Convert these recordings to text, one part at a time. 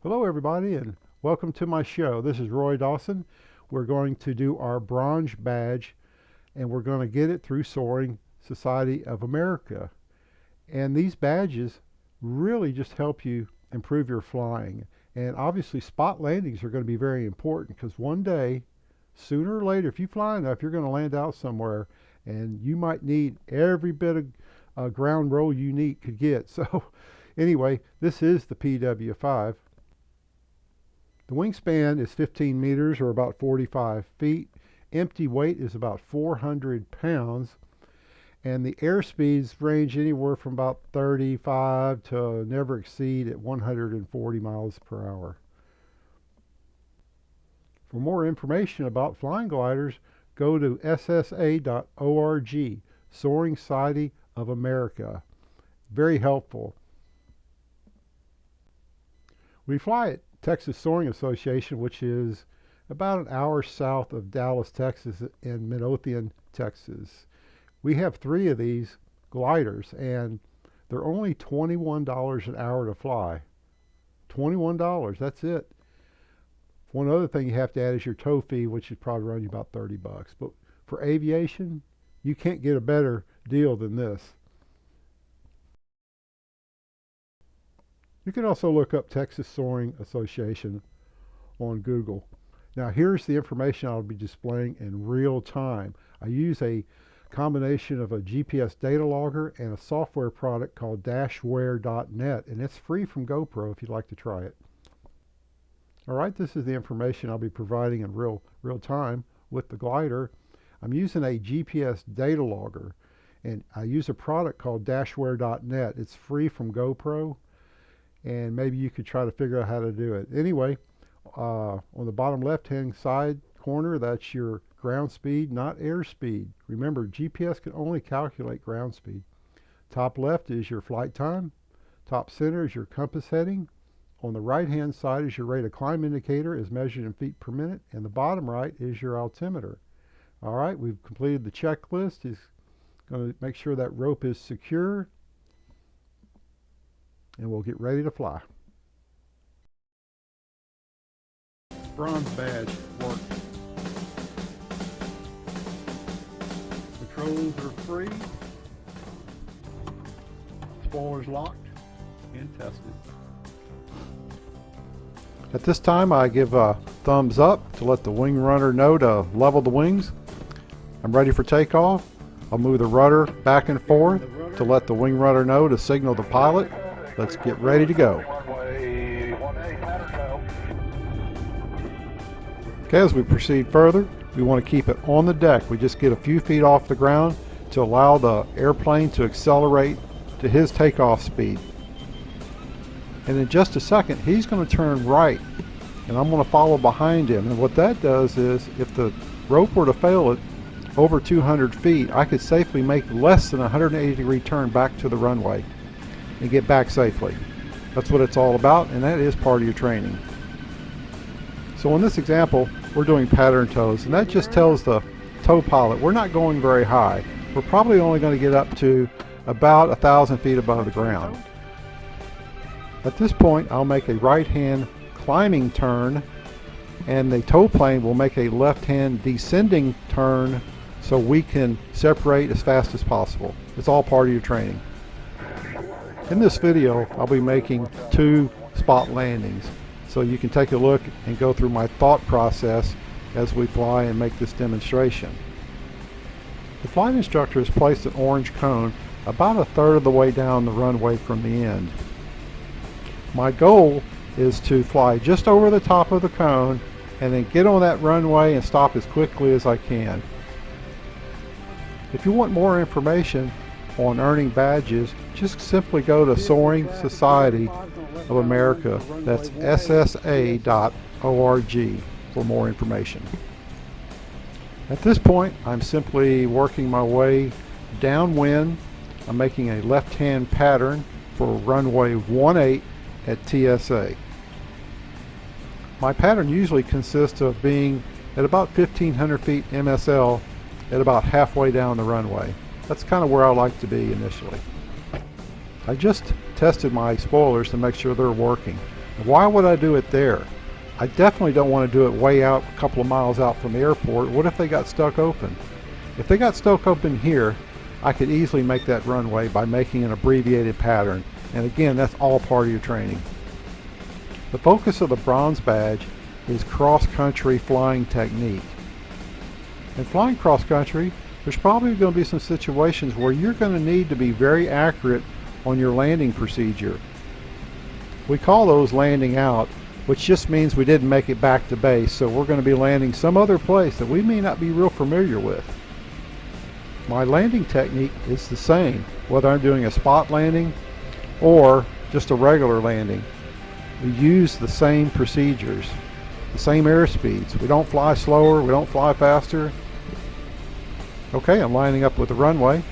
Hello everybody and welcome to my show. This is Roy Dawson. We're going to do our bronze badge and we're going to get it through Soaring Society of America. And these badges really just help you improve your flying. And obviously spot landings are going to be very important because one day, sooner or later, if you fly enough, you're going to land out somewhere and you might need every bit of ground roll you could get. So anyway, this is the PW5. The wingspan is 15 meters or about 45 feet. Empty weight is about 400 pounds. And the airspeeds range anywhere from about 35 to never exceed at 140 miles per hour. For more information about flying gliders, go to ssa.org, Soaring Society of America. Very helpful. We fly at Texas Soaring Association, which is about an hour south of Dallas, Texas, in Midlothian, Texas. We have 3 of these gliders, and they're only $21 an hour to fly. $21, that's it. One other thing you have to add is your tow fee, which would probably run you about 30 bucks. But for aviation, you can't get a better deal than this. You can also look up Texas Soaring Association on Google. Now here's the information I'll be displaying in real time. I use a combination of a GPS data logger and a software product called dashware.net, and it's free from GoPro if you'd like to try it. Alright, this is the information I'll be providing in real time with the glider. I'm using a GPS data logger, and I use a product called dashware.net. It's free from GoPro, and maybe you could try to figure out how to do it. Anyway, on the bottom left-hand side corner, that's your ground speed, not airspeed. Remember, GPS can only calculate ground speed. Top left is your flight time. Top center is your compass heading. On the right-hand side is your rate of climb indicator, is measured in feet per minute, and the bottom right is your altimeter. All right, we've completed the checklist. It's going to make sure that rope is secure, and we'll get ready to fly. Bronze badge work. Controls are free. Spoilers locked and tested. At this time, I give a thumbs up to let the wing runner know to level the wings. I'm ready for takeoff. I'll move the rudder back and forth to let the wing runner know to signal the pilot. Let's get ready to go. Okay, as we proceed further, we want to keep it on the deck. We just get a few feet off the ground to allow the airplane to accelerate to his takeoff speed. And in just a second, he's going to turn right, and I'm going to follow behind him. And what that does is, if the rope were to fail at over 200 feet, I could safely make less than a 180-degree turn back to the runway and get back safely. That's what it's all about, and that is part of your training. So in this example, we're doing pattern tows, and that just tells the tow pilot we're not going very high. We're probably only going to get up to about 1,000 feet above the ground. At this point, I'll make a right-hand climbing turn, and the tow plane will make a left-hand descending turn so we can separate as fast as possible. It's all part of your training. In this video, I'll be making 2 spot landings, so you can take a look and go through my thought process as we fly and make this demonstration. The flight instructor has placed an orange cone about 1/3 of the way down the runway from the end. My goal is to fly just over the top of the cone and then get on that runway and stop as quickly as I can. If you want more information on earning badges, just simply go to Soaring Society of America. That's ssa.org for more information. At this point, I'm simply working my way downwind. I'm making a left-hand pattern for runway 18 at TSA. My pattern usually consists of being at about 1,500 feet MSL at about halfway down the runway. That's kind of where I like to be initially. I just tested my spoilers to make sure they're working. Why would I do it there? I definitely don't want to do it way out, a couple of miles out from the airport. What if they got stuck open? If they got stuck open here, I could easily make that runway by making an abbreviated pattern. And again, that's all part of your training. The focus of the bronze badge is cross-country flying technique. In flying cross-country, there's probably going to be some situations where you're going to need to be very accurate on your landing procedure. We call those landing out, which just means we didn't make it back to base, so we're going to be landing some other place that we may not be real familiar with. My landing technique is the same, whether I'm doing a spot landing or just a regular landing. We use the same procedures, the same airspeeds. We don't fly slower, we don't fly faster. Okay, I'm lining up with the runway.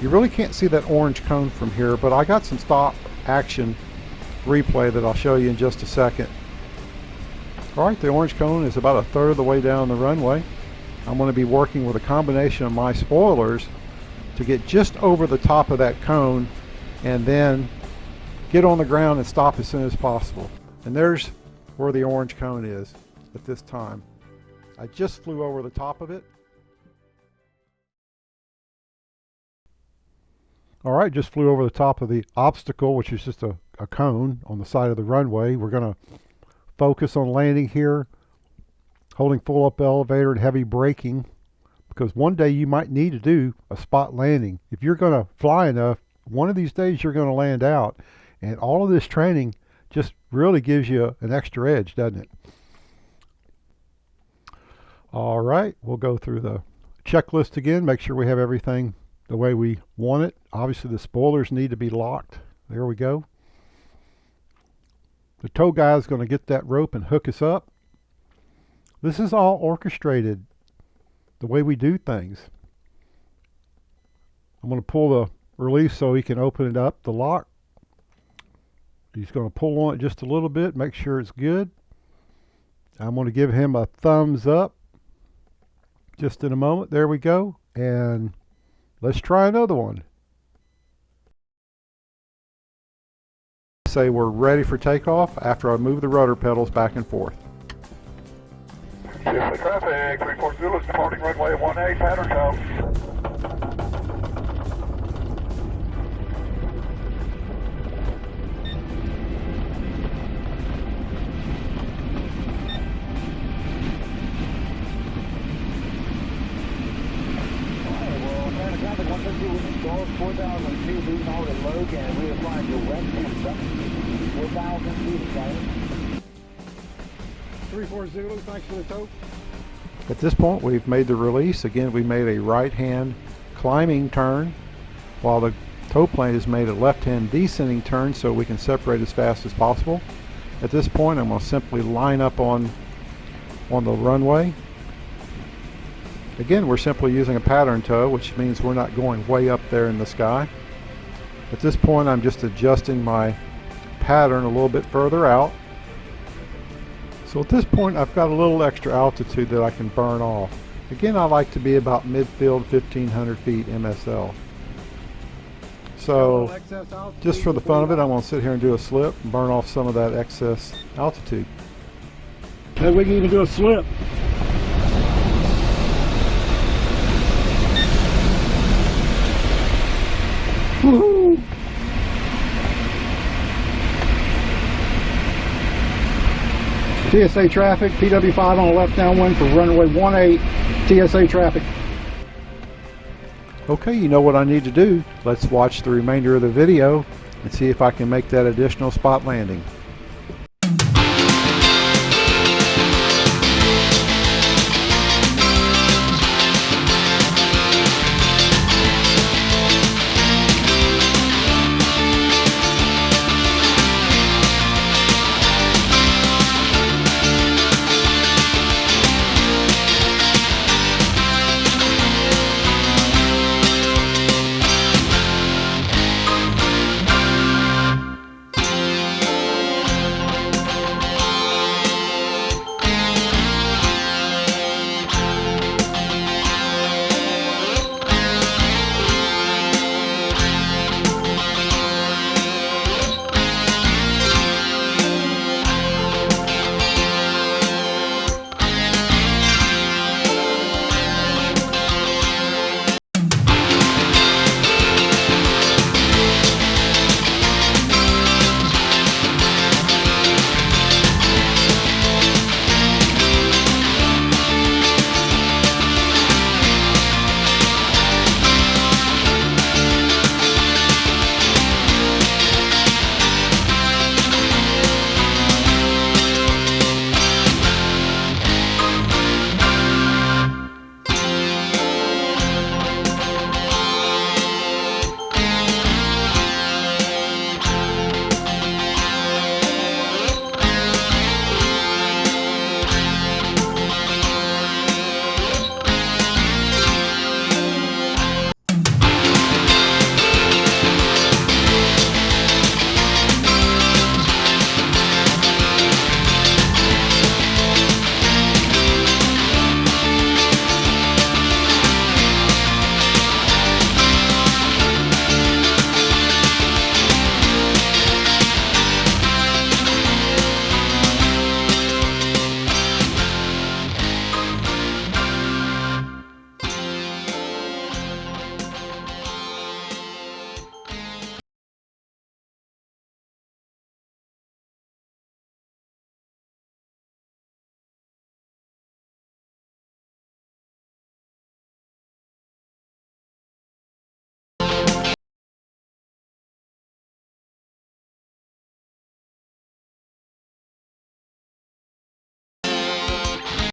You really can't see that orange cone from here, but I got some stop action replay that I'll show you in just a second. Alright, the orange cone is about a third of the way down the runway. I'm going to be working with a combination of my spoilers to get just over the top of that cone and then get on the ground and stop as soon as possible. And there's where the orange cone is at this time. I just flew over the top of it. Alright, just flew over the top of the obstacle, which is just a cone on the side of the runway. We're going to focus on landing here, holding full up elevator and heavy braking, because one day you might need to do a spot landing. If you're going to fly enough, one of these days you're going to land out. And all of this training just really gives you an extra edge, doesn't it? Alright, we'll go through the checklist again, make sure we have everything the way we want it. Obviously the spoilers need to be locked. There we go. The tow guy is going to get that rope and hook us up. This is all orchestrated the way we do things. I'm going to pull the release so he can open it up, the lock. He's going to pull on it just a little bit, make sure it's good. I'm going to give him a thumbs up just in a moment. There we go. And let's try another one. Say we're ready for takeoff after I move the rudder pedals back and forth. Shift traffic, 34 Zulu, departing runway 18, pattern tow. Thanks for the tow. At this point, we've made the release. Again, we made a right-hand climbing turn, while the tow plane has made a left-hand descending turn so we can separate as fast as possible. At this point, I'm going to simply line up on the runway. Again, we're simply using a pattern tow, which means we're not going way up there in the sky. At this point, I'm just adjusting my pattern a little bit further out. So at this point, I've got a little extra altitude that I can burn off. Again, I like to be about midfield, 1,500 feet MSL. So just for the fun of it, I'm going to sit here and do a slip and burn off some of that excess altitude. Maybe we can even do a slip. Woohoo! TSA traffic, PW5 on the left downwind for runway 18, TSA traffic. Okay, you know what I need to do. Let's watch the remainder of the video and see if I can make that additional spot landing.